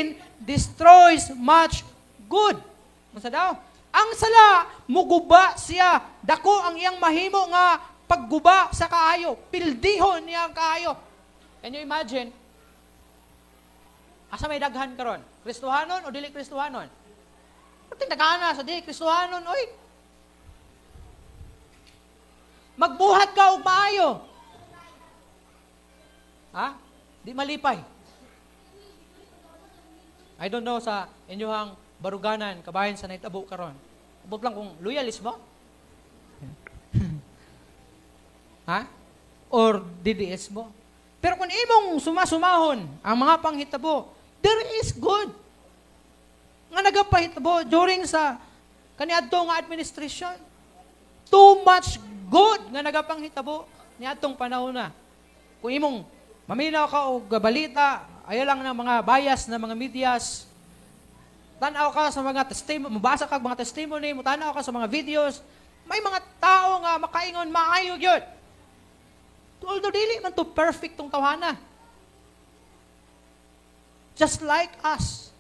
sin destroys much good. Masa daw? Ang sala, muguba siya. Dako ang iyang mahimo nga pagguba sa kaayo. Pildihon niya ang kaayo. Can you imagine? Asa may daghan karon? Kristohanon o dili Kristohanon? Pati dagana sa dili Kristohanon, oy. Magbuhat ka og maayo. Ha? Di malipay. I don't know sa inyong baruganan, kabayan sa naitabo karon. Abot lang kung loyalis mo? Ha? Or DDS mo? Pero kung imong sumasumahon ang mga panghitabo, there is good. Nga nagapahitabo during sa kaniadto nga administration. Too much good nga nagapanghitabo niadtong panahon na. Kung imong maminaw ka og balita, ayaw lang ng mga bias na mga medias. Tanaw ka sa mga testimony, mabasa ka mga testimony, tanaw ka sa mga videos. May mga tao nga makaingon maayo gyud. Although dili man to perfect tong tawhana. Just like us.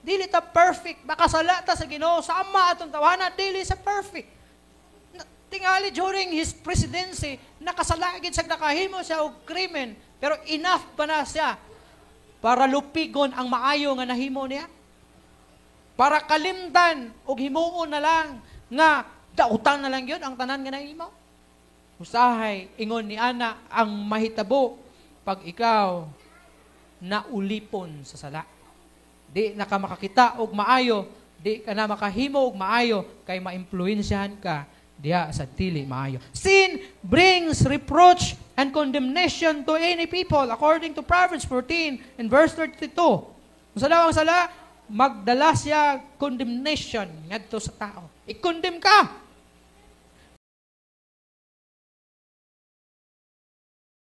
Dili ta perfect, makasala ta sa Ginoo sa ama atong tawhana, dili sa perfect. Tingali during his presidency, nakasalagid sa nakahimo siya og krimen, pero enough pa na siya para lupigon ang maayo nga nahimo niya. Para kalimtan og himuon na lang nga dautan na lang yun ang tanan nga nahimo. Usahay ingon ni ana ang mahitabo pag ikaw naulipon sa sala. Di na ka makakita og maayo, di ka na makahimo og maayo kay maimpluwensyahan ka diha sa dili maayo. Sin brings reproach and condemnation to any people according to Proverbs 14 and verse 32. Kung sa daw ang sala, magdala siya condemnation ngadto sa tao. I-condemn ka.